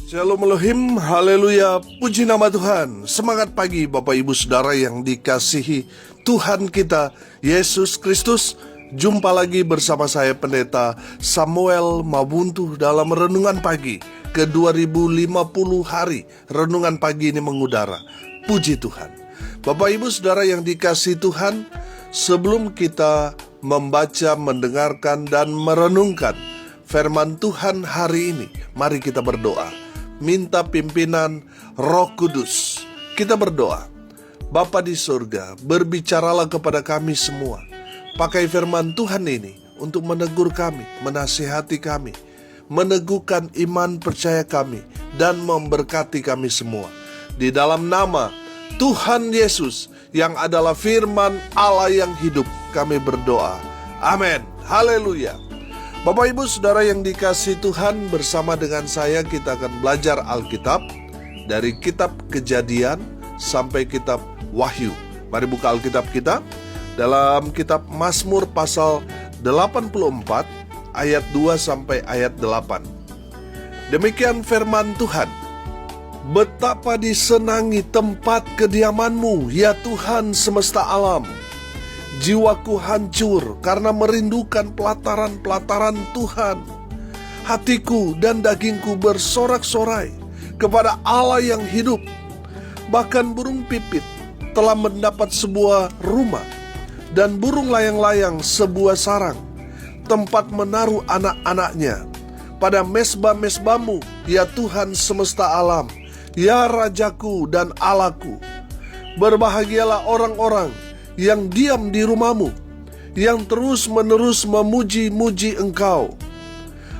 Shalom Elohim, haleluya, puji nama Tuhan. Semangat pagi Bapak Ibu Saudara yang dikasihi Tuhan kita Yesus Kristus. Jumpa lagi bersama saya Pendeta Samuel Mabuntu dalam Renungan Pagi ke 2050 hari. Renungan pagi ini mengudara. Puji Tuhan. Bapak Ibu Saudara yang dikasihi Tuhan, sebelum kita membaca, mendengarkan, dan merenungkan firman Tuhan hari ini, mari kita berdoa. Minta pimpinan Roh Kudus. Kita berdoa. Bapa di surga, berbicaralah kepada kami semua. Pakai firman Tuhan ini untuk menegur kami, menasihati kami, meneguhkan iman percaya kami, dan memberkati kami semua. Di dalam nama Tuhan Yesus yang adalah firman Allah yang hidup, kami berdoa. Amin. Haleluya. Bapak Ibu Saudara yang dikasihi Tuhan, bersama dengan saya kita akan belajar Alkitab dari kitab Kejadian sampai kitab Wahyu. Mari buka Alkitab kita dalam kitab Mazmur pasal 84 ayat 2 sampai ayat 8. Demikian firman Tuhan. Betapa disenangi tempat kediaman-Mu, ya Tuhan semesta alam. Jiwaku hancur karena merindukan pelataran-pelataran Tuhan. Hatiku dan dagingku bersorak-sorai kepada Allah yang hidup. Bahkan burung pipit telah mendapat sebuah rumah, dan burung layang-layang sebuah sarang, tempat menaruh anak-anaknya. Pada mesbah-mesbah-Mu, ya Tuhan semesta alam, ya Rajaku dan Allahku. Berbahagialah orang-orang yang diam di rumah-Mu, yang terus-menerus memuji-muji Engkau.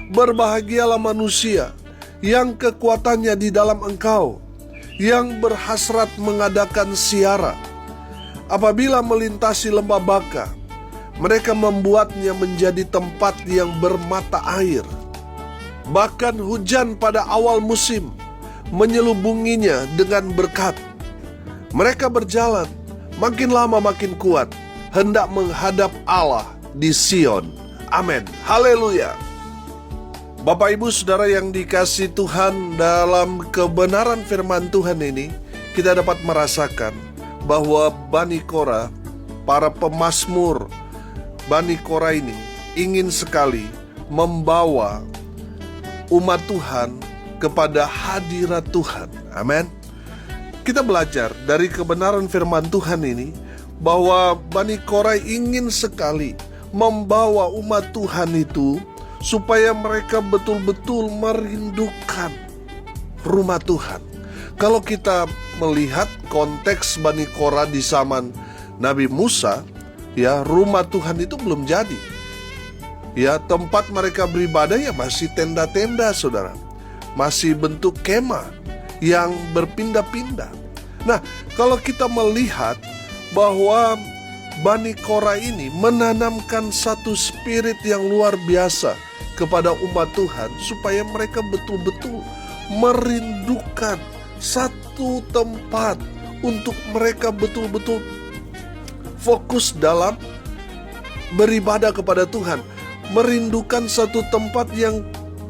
Berbahagialah manusia yang kekuatannya di dalam Engkau, yang berhasrat mengadakan siara. Apabila melintasi lembah Baka, mereka membuatnya menjadi tempat yang bermata air. Bahkan hujan pada awal musim menyelubunginya dengan berkat. Mereka berjalan makin lama makin kuat, hendak menghadap Allah di Sion. Amin. Haleluya. Bapak Ibu Saudara yang dikasihi Tuhan, dalam kebenaran firman Tuhan ini kita dapat merasakan bahwa Bani Korah, para pemazmur Bani Korah ini ingin sekali membawa umat Tuhan kepada hadirat Tuhan. Amin. Kita belajar dari kebenaran firman Tuhan ini bahwa Bani Korah ingin sekali membawa umat Tuhan itu supaya mereka betul-betul merindukan rumah Tuhan. Kalau kita melihat konteks Bani Korah di zaman Nabi Musa, ya, rumah Tuhan itu belum jadi. Ya, tempat mereka beribadah ya masih tenda-tenda, saudara. Masih bentuk kemah yang berpindah-pindah. Nah, kalau kita melihat bahwa Bani Korah ini menanamkan satu spirit yang luar biasa kepada umat Tuhan, supaya mereka betul-betul merindukan satu tempat untuk mereka betul-betul fokus dalam beribadah kepada Tuhan. Merindukan satu tempat yang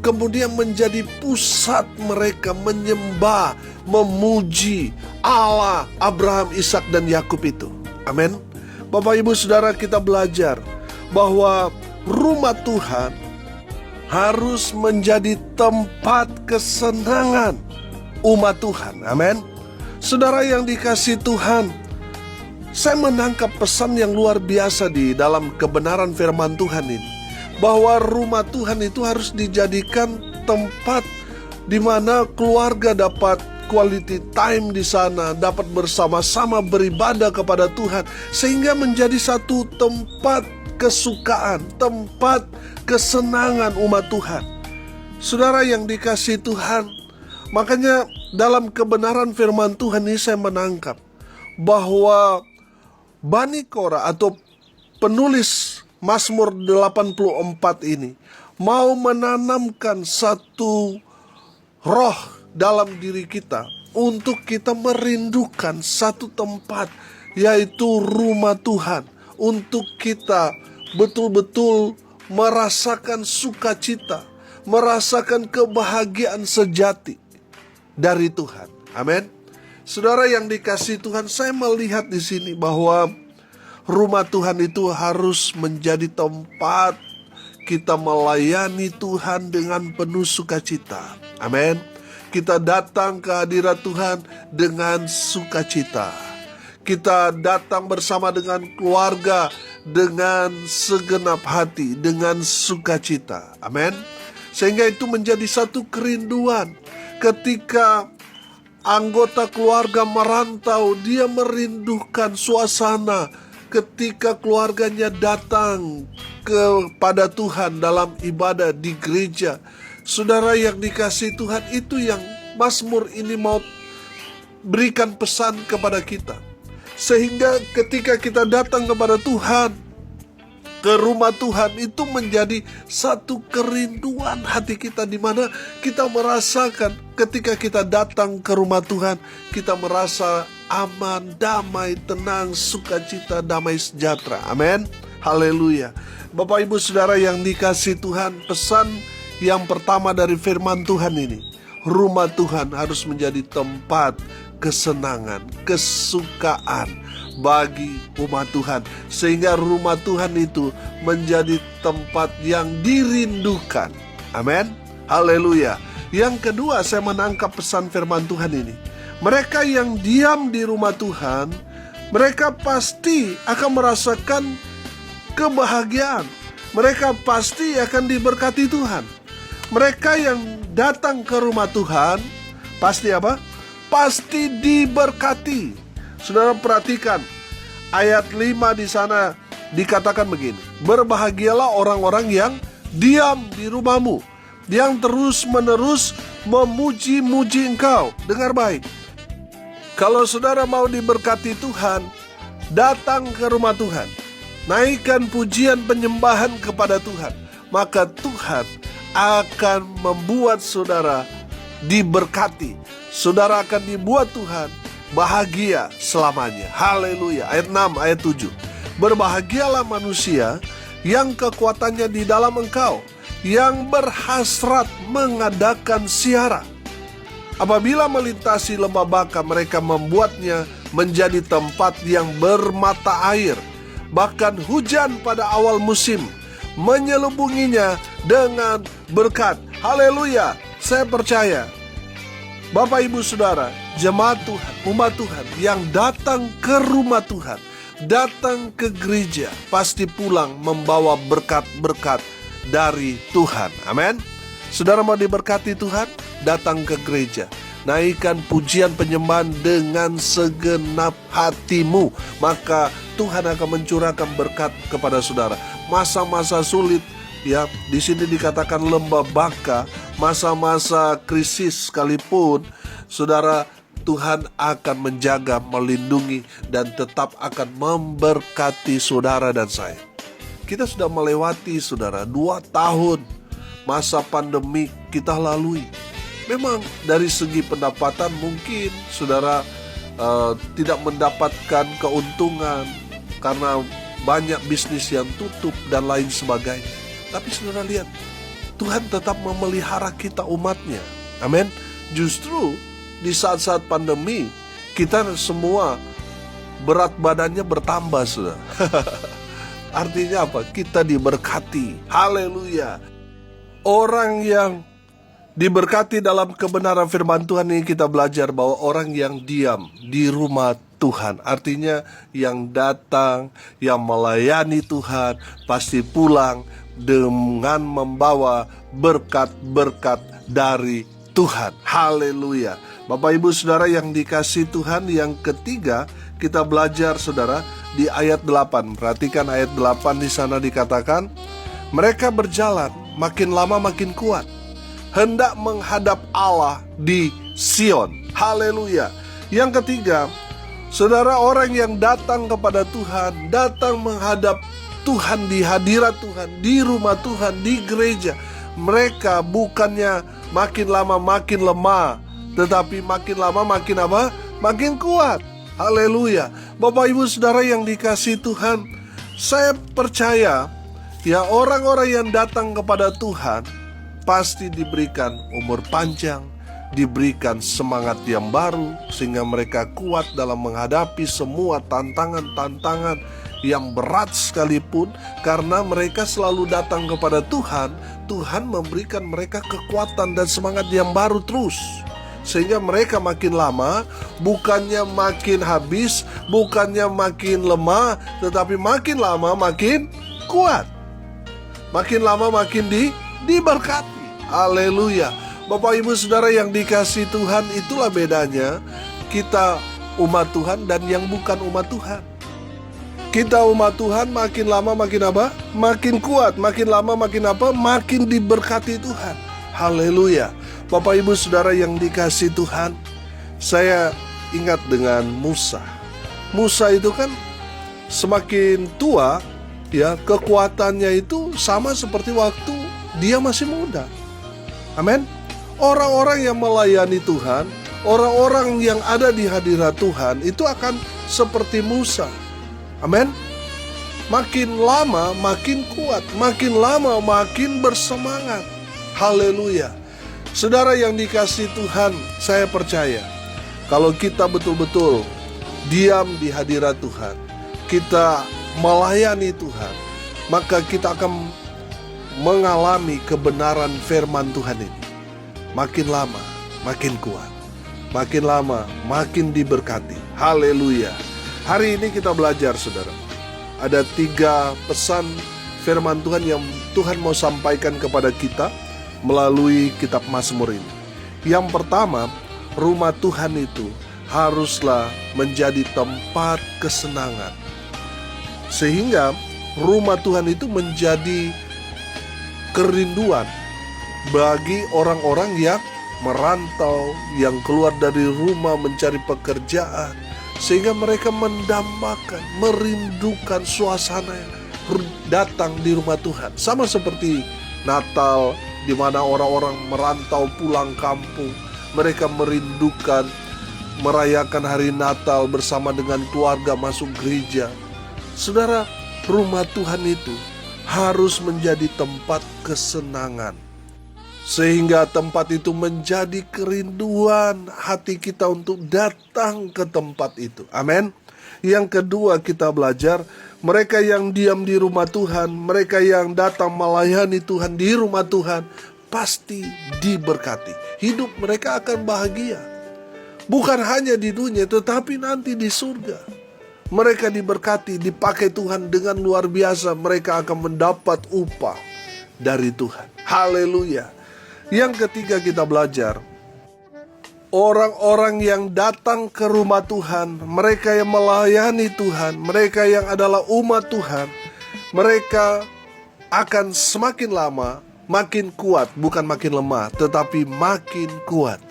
kemudian menjadi pusat mereka menyembah, memuji Allah Abraham, Ishak, dan Yakub itu. Amin. Bapak Ibu Saudara, kita belajar bahwa rumah Tuhan harus menjadi tempat kesenangan umat Tuhan. Amin. Saudara yang dikasihi Tuhan, saya menangkap pesan yang luar biasa di dalam kebenaran firman Tuhan ini, bahwa rumah Tuhan itu harus dijadikan tempat di mana keluarga dapat quality time di sana, dapat bersama-sama beribadah kepada Tuhan, sehingga menjadi satu tempat kesukaan, tempat kesenangan umat Tuhan. Saudara yang dikasihi Tuhan, makanya dalam kebenaran firman Tuhan ini saya menangkap bahwa Bani Korah atau penulis Mazmur 84 ini mau menanamkan satu roh dalam diri kita untuk kita merindukan satu tempat, yaitu rumah Tuhan, untuk kita betul-betul merasakan sukacita, merasakan kebahagiaan sejati. dari Tuhan. Amin. Saudara yang dikasihi Tuhan, saya melihat di sini bahwa rumah Tuhan itu harus menjadi tempat kita melayani Tuhan dengan penuh sukacita. Amin. Kita datang ke hadirat Tuhan dengan sukacita. Kita datang bersama dengan keluarga dengan segenap hati, dengan sukacita. Amin. Sehingga itu menjadi satu kerinduan. Ketika anggota keluarga merantau, dia merindukan suasana ketika keluarganya datang kepada Tuhan dalam ibadah di gereja. Saudara yang dikasihi Tuhan, itu yang Mazmur ini mau berikan pesan kepada kita. Sehingga ketika kita datang kepada Tuhan, ke rumah Tuhan, itu menjadi satu kerinduan hati kita, di mana kita merasakan ketika kita datang ke rumah Tuhan, kita merasa aman, damai, tenang, sukacita, damai sejahtera. Amin. Haleluya. Bapak Ibu Saudara yang dikasihi Tuhan, pesan yang pertama dari firman Tuhan ini, rumah Tuhan harus menjadi tempat kesenangan, kesukaan bagi umat Tuhan, sehingga rumah Tuhan itu menjadi tempat yang dirindukan. Amin. Haleluya. Yang kedua, saya menangkap pesan firman Tuhan ini. Mereka yang diam di rumah Tuhan, mereka pasti akan merasakan kebahagiaan. Mereka pasti akan diberkati Tuhan. Mereka yang datang ke rumah Tuhan pasti apa? Pasti diberkati. Saudara perhatikan ayat 5 di sana dikatakan begini. Berbahagialah orang-orang yang diam di rumahmu, yang terus-menerus memuji-muji engkau. Dengar baik. Kalau saudara mau diberkati Tuhan, datang ke rumah Tuhan. Naikkan pujian penyembahan kepada Tuhan. Maka Tuhan akan membuat saudara diberkati. Saudara akan dibuat Tuhan bahagia selamanya. Haleluya. Ayat 6, ayat 7. Berbahagialah manusia yang kekuatannya di dalam engkau, yang berhasrat mengadakan siara. Apabila melintasi lembah Baka, mereka membuatnya menjadi tempat yang bermata air. Bahkan hujan pada awal musim menyelubunginya dengan berkat. Haleluya. Saya percaya Bapak Ibu Saudara, jemaat Tuhan, umat Tuhan yang datang ke rumah Tuhan, datang ke gereja, pasti pulang membawa berkat-berkat dari Tuhan. Amin. Saudara mau diberkati Tuhan? Datang ke gereja. Naikkan pujian penyembahan dengan segenap hatimu. Maka Tuhan akan mencurahkan berkat kepada saudara. Masa-masa sulit, ya, di sini dikatakan lembah Baka, masa-masa krisis sekalipun, saudara, Tuhan akan menjaga, melindungi, dan tetap akan memberkati saudara dan saya. Kita sudah melewati, saudara, 2 tahun masa pandemi kita lalui. Memang dari segi pendapatan mungkin saudara tidak mendapatkan keuntungan karena banyak bisnis yang tutup dan lain sebagainya. Tapi saudara lihat, Tuhan tetap memelihara kita umatnya. Amin. Justru di saat-saat pandemi, kita semua berat badannya bertambah, saudara. Artinya apa? Kita diberkati. Haleluya. Orang yang diberkati dalam kebenaran firman Tuhan ini, kita belajar bahwa orang yang diam di rumah Tuhan, artinya yang datang, yang melayani Tuhan, pasti pulang dengan membawa berkat-berkat dari Tuhan. Haleluya. Bapak Ibu Saudara yang dikasihi Tuhan, yang ketiga kita belajar saudara di ayat 8. Perhatikan ayat 8 di sana dikatakan, mereka berjalan makin lama makin kuat, hendak menghadap Allah di Sion. Haleluya. Yang ketiga, saudara, orang yang datang kepada Tuhan, datang menghadap Tuhan di hadirat Tuhan, di rumah Tuhan, di gereja, mereka bukannya makin lama makin lemah, tetapi makin lama makin apa? Makin kuat. Haleluya. Bapak Ibu Saudara yang dikasihi Tuhan, saya percaya ya, orang-orang yang datang kepada Tuhan pasti diberikan umur panjang, diberikan semangat yang baru, sehingga mereka kuat dalam menghadapi semua tantangan-tantangan yang berat sekalipun. Karena mereka selalu datang kepada Tuhan, Tuhan memberikan mereka kekuatan dan semangat yang baru terus. Sehingga mereka makin lama bukannya makin habis, bukannya makin lemah, tetapi makin lama makin kuat. Makin lama makin diberkati. Haleluya. Bapak Ibu Saudara yang dikasihi Tuhan, itulah bedanya kita umat Tuhan dan yang bukan umat Tuhan. Kita umat Tuhan makin lama makin apa? Makin kuat. Makin lama makin apa? Makin diberkati Tuhan. Haleluya. Bapak Ibu Saudara yang dikasihi Tuhan, saya ingat dengan Musa. Musa itu kan semakin tua, ya, kekuatannya itu sama seperti waktu dia masih muda. Amin. Orang-orang yang melayani Tuhan, orang-orang yang ada di hadirat Tuhan itu akan seperti Musa. Amin. Makin lama makin kuat, makin lama makin bersemangat. Haleluya. Saudara yang dikasihi Tuhan, saya percaya kalau kita betul-betul diam di hadirat Tuhan, kita melayani Tuhan, maka kita akan mengalami kebenaran firman Tuhan ini. Makin lama makin kuat, makin lama makin diberkati. Haleluya. Hari ini kita belajar, saudara. Ada 3 pesan firman Tuhan yang Tuhan mau sampaikan kepada kita melalui kitab Mazmur ini. Yang pertama, rumah Tuhan itu haruslah menjadi tempat kesenangan. Sehingga rumah Tuhan itu menjadi kerinduan bagi orang-orang yang merantau, yang keluar dari rumah mencari pekerjaan, sehingga mereka mendambakan, merindukan suasana datang di rumah Tuhan. Sama seperti Natal, di mana orang-orang merantau pulang kampung, mereka merindukan merayakan hari Natal bersama dengan keluarga, masuk gereja. Saudara, rumah Tuhan itu harus menjadi tempat kesenangan, sehingga tempat itu menjadi kerinduan hati kita untuk datang ke tempat itu. Amin. Yang kedua, kita belajar mereka yang diam di rumah Tuhan, mereka yang datang melayani Tuhan di rumah Tuhan, pasti diberkati. Hidup mereka akan bahagia. Bukan hanya di dunia, tetapi nanti di surga. Mereka diberkati, dipakai Tuhan dengan luar biasa. Mereka akan mendapat upah dari Tuhan. Haleluya. Yang ketiga, kita belajar orang-orang yang datang ke rumah Tuhan, mereka yang melayani Tuhan, mereka yang adalah umat Tuhan, mereka akan semakin lama makin kuat, bukan makin lemah, tetapi makin kuat.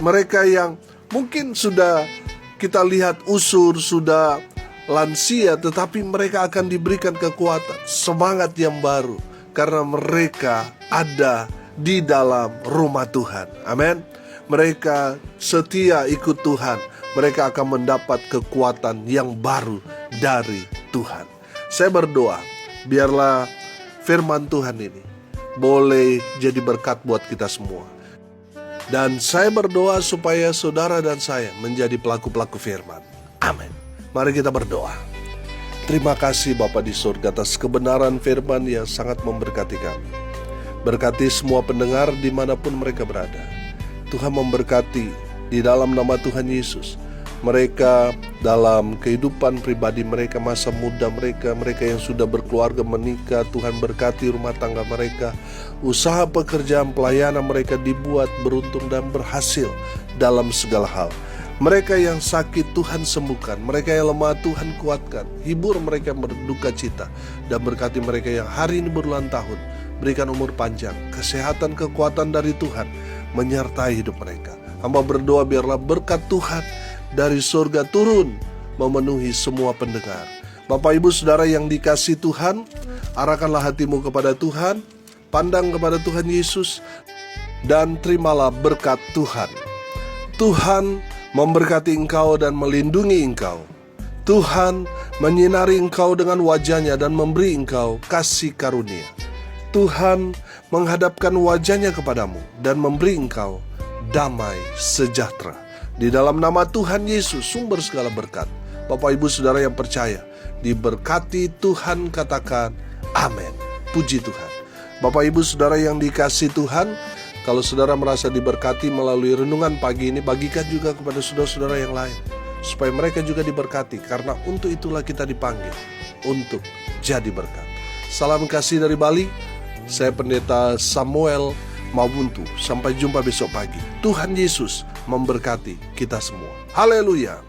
Mereka yang mungkin sudah kita lihat usur, sudah lansia, tetapi mereka akan diberikan kekuatan, semangat yang baru, karena mereka ada di dalam rumah Tuhan. Amin. Mereka setia ikut Tuhan, mereka akan mendapat kekuatan yang baru dari Tuhan. Saya berdoa, biarlah firman Tuhan ini boleh jadi berkat buat kita semua. Dan saya berdoa supaya saudara dan saya menjadi pelaku-pelaku firman. Amin. Mari kita berdoa. Terima kasih Bapa di surga atas kebenaran firman yang sangat memberkati kami. Berkati semua pendengar dimanapun mereka berada. Tuhan memberkati di dalam nama Tuhan Yesus. Mereka dalam kehidupan pribadi mereka, masa muda mereka, mereka yang sudah berkeluarga, menikah, Tuhan berkati rumah tangga mereka. Usaha pekerjaan pelayanan mereka dibuat beruntung dan berhasil dalam segala hal. Mereka yang sakit Tuhan sembuhkan, mereka yang lemah Tuhan kuatkan. Hibur mereka yang berduka cita, dan berkati mereka yang hari ini berulang tahun. Berikan umur panjang, kesehatan, kekuatan dari Tuhan menyertai hidup mereka. Hamba berdoa biarlah berkat Tuhan dari surga turun memenuhi semua pendengar. Bapak Ibu Saudara yang dikasihi Tuhan, arahkanlah hatimu kepada Tuhan, pandang kepada Tuhan Yesus, dan terimalah berkat Tuhan. Tuhan memberkati engkau dan melindungi engkau. Tuhan menyinari engkau dengan wajah-Nya dan memberi engkau kasih karunia. Tuhan menghadapkan wajah-Nya kepadamu dan memberi engkau damai sejahtera. Di dalam nama Tuhan Yesus, sumber segala berkat, Bapak Ibu Saudara yang percaya, diberkati Tuhan, katakan amin. Puji Tuhan. Bapak Ibu Saudara yang dikasihi Tuhan, kalau saudara merasa diberkati melalui renungan pagi ini, bagikan juga kepada saudara-saudara yang lain, supaya mereka juga diberkati, karena untuk itulah kita dipanggil, untuk jadi berkat. Salam kasih dari Bali, saya Pendeta Samuel Mawuntu. Sampai jumpa besok pagi. Tuhan Yesus memberkati kita semua. Haleluya.